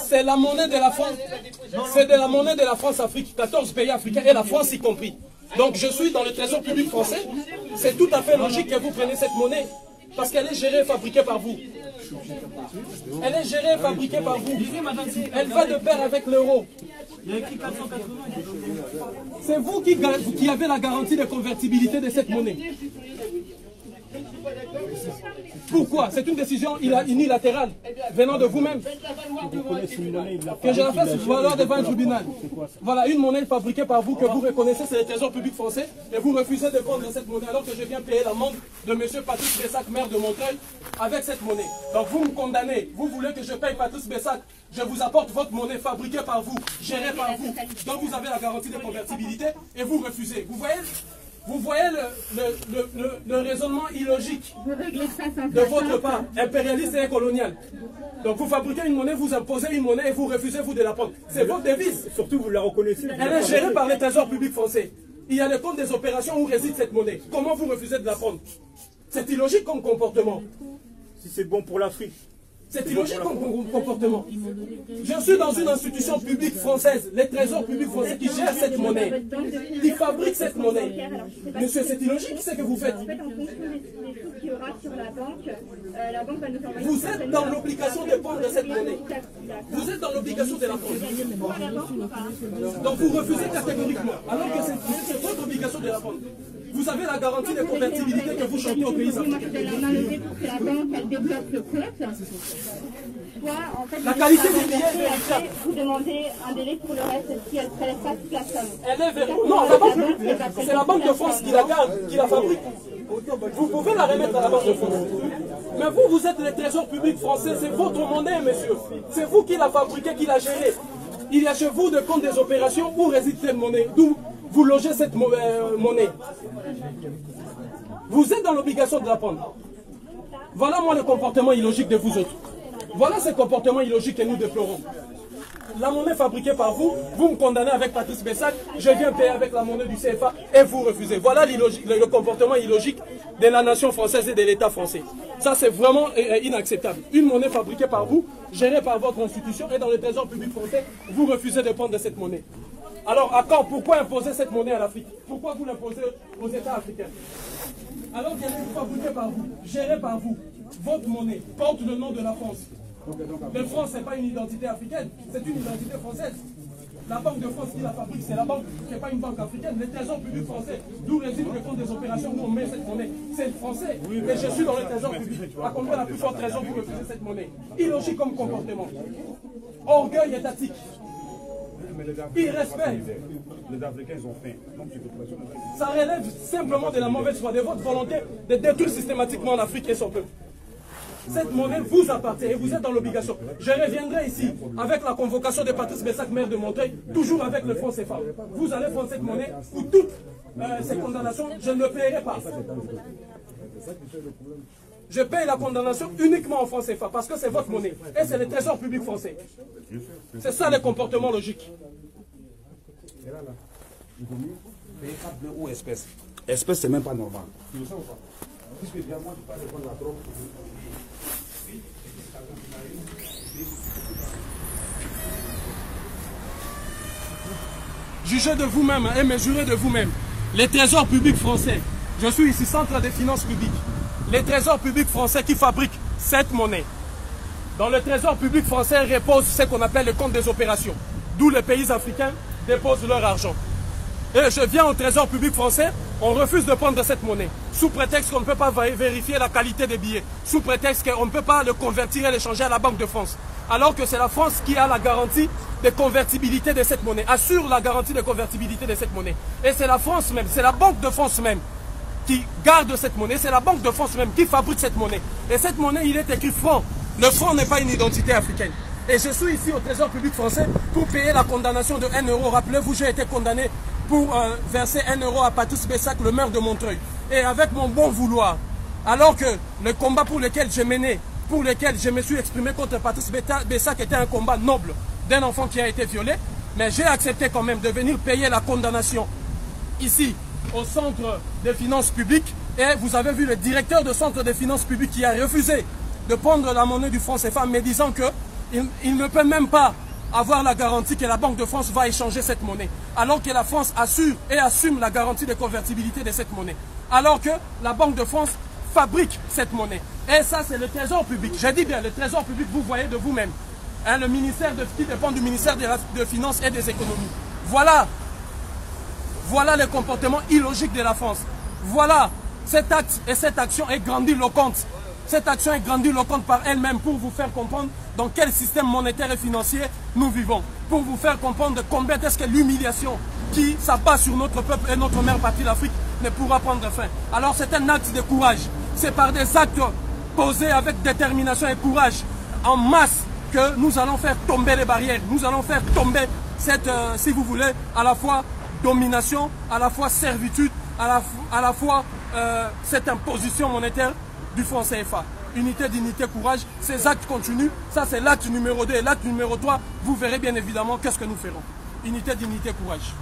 C'est la monnaie de la France. C'est de la monnaie de la France-Afrique, 14 pays africains et la France y compris. Donc je suis dans le trésor public français. C'est tout à fait logique que vous preniez cette monnaie parce qu'elle est gérée et fabriquée par vous. Elle est gérée et fabriquée par vous. Elle va de pair avec l'euro. C'est vous qui avez la garantie de convertibilité de cette monnaie. Pourquoi? C'est une décision unilatérale venant de vous-même. Que je la fasse valoir devant un tribunal. Voilà, une monnaie fabriquée par vous que vous reconnaissez, c'est le trésor public français, et vous refusez de prendre cette monnaie alors que je viens payer l'amende de M. Patrice Bessac, maire de Montreuil, avec cette monnaie. Donc vous me condamnez, vous voulez que je paye Patrice Bessac, je vous apporte votre monnaie fabriquée par vous, gérée par vous, donc vous avez la garantie de convertibilité et vous refusez. Vous voyez le raisonnement illogique de votre part, impérialiste et colonial. Donc vous fabriquez une monnaie, vous imposez une monnaie et vous refusez vous de la prendre. C'est votre devise. Surtout vous la reconnaissez. Elle est gérée par le trésor public français. Il y a le compte des opérations où réside cette monnaie. Comment vous refusez de la prendre? C'est illogique comme comportement. Si c'est bon pour l'Afrique. C'est illogique comme comportement. Je suis dans une institution publique française, le trésor public français qui gère cette monnaie, qui fabrique cette monnaie. Monsieur, c'est illogique ce que vous faites. Vous êtes dans l'obligation de prendre cette monnaie. Vous êtes dans l'obligation de la prendre. Donc vous refusez catégoriquement, alors que c'est votre obligation de la prendre. Vous avez la garantie de convertibilité que vous chantez aux pays africains. La qualité des billets est véritable. Vous demandez un délai pour le reste si elle ne prélève pas toute la somme. Elle est véritable. Non, la banque, c'est la Banque de France qui la garde, qui la fabrique. Vous pouvez la remettre à la Banque de France. Mais vous êtes le trésor public français, c'est votre monnaie, monsieur. C'est vous qui la fabriquez, qui la gérez. Il y a chez vous de compte des opérations où réside cette monnaie, d'où vous logez cette monnaie. Vous êtes dans l'obligation de la prendre. Voilà moi le comportement illogique de vous autres. Voilà ce comportement illogique que nous déplorons. La monnaie fabriquée par vous, vous me condamnez avec Patrice Bessac, je viens payer avec la monnaie du CFA et vous refusez. Voilà le comportement illogique de la nation française et de l'État français. Ça c'est vraiment inacceptable. Une monnaie fabriquée par vous, gérée par votre institution et dans le trésor public français, vous refusez de prendre cette monnaie. Alors, à quand? Pourquoi imposer cette monnaie à l'Afrique? Pourquoi vous l'imposez aux États africains? Alors qu'elle est fabriquée par vous, gérée par vous, votre monnaie porte le nom de la France. La France, ce n'est pas une identité africaine, c'est une identité française. La Banque de France qui la fabrique, c'est la banque, ce n'est pas une banque africaine. Le trésor public français, d'où réside le compte des opérations où on met cette monnaie, c'est le français. Et je suis dans le trésor public. À combien la plus forte raison vous refusez cette monnaie? Illogique comme comportement. Orgueil étatique. Irrespect. Les Africains ont faim. Ça relève simplement de la mauvaise foi, de votre volonté de détruire systématiquement l'Afrique et son peuple. Cette monnaie vous appartient et vous êtes dans l'obligation. Je reviendrai ici avec la convocation de Patrice Bessac, maire de Montreuil, toujours avec le franc CFA. Vous allez prendre cette monnaie ou toutes ces condamnations, je ne le paierai pas. Je paye la condamnation uniquement en franc CFA parce que c'est votre monnaie et c'est le trésor public français. C'est ça le comportement logique. Ou espèce? Espèce, c'est même pas normal. Jugez de vous-même et mesurez de vous-même. Les trésors publics français. Je suis ici, centre des finances publiques. Les trésors publics français qui fabriquent cette monnaie. Dans le trésor public français repose ce qu'on appelle le compte des opérations. D'où les pays africains déposent leur argent. Et je viens au trésor public français, on refuse de prendre cette monnaie. Sous prétexte qu'on ne peut pas vérifier la qualité des billets. Sous prétexte qu'on ne peut pas le convertir et l'échanger à la Banque de France. Alors que c'est la France qui a la garantie de convertibilité de cette monnaie. Assure la garantie de convertibilité de cette monnaie. Et c'est la France même, c'est la Banque de France même qui garde cette monnaie. C'est la Banque de France même qui fabrique cette monnaie. Et cette monnaie, il est écrit franc. Le franc n'est pas une identité africaine. Et je suis ici au Trésor public français pour payer la condamnation de 1 euro. Rappelez-vous, j'ai été condamné pour verser 1 euro à Patrice Bessac, le maire de Montreuil. Et avec mon bon vouloir, alors que le combat pour lequel j'ai mené, pour lequel je me suis exprimé contre Patrice Bessac était un combat noble d'un enfant qui a été violé, mais j'ai accepté quand même de venir payer la condamnation ici au Centre des finances publiques. Et vous avez vu le directeur du Centre des finances publiques qui a refusé de prendre la monnaie du franc CFA, mais disant qu'il ne peut même pas avoir la garantie que la Banque de France va échanger cette monnaie, alors que la France assure et assume la garantie de convertibilité de cette monnaie, alors que la Banque de France fabrique cette monnaie. Et ça, c'est le trésor public. J'ai dit bien, le trésor public, vous voyez de vous-même. Hein, le ministère qui dépend du ministère de Finances et des Économies. Voilà le comportement illogique de la France. Voilà, cet acte et cette action est grandiloquente. Cette action est grandiloquente par elle-même pour vous faire comprendre dans quel système monétaire et financier nous vivons. Pour vous faire comprendre combien est-ce que l'humiliation qui s'abat sur notre peuple et notre mère patrie l'Afrique ne pourra prendre fin. Alors c'est un acte de courage. C'est par des actes posés avec détermination et courage en masse que nous allons faire tomber les barrières. Nous allons faire tomber cette, si vous voulez, à la fois domination, à la fois servitude, à la fois cette imposition monétaire du franc CFA. Unité, dignité, courage, ces actes continuent. Ça, c'est l'acte numéro 2 et l'acte numéro 3. Vous verrez bien évidemment qu'est-ce que nous ferons. Unité, dignité, courage.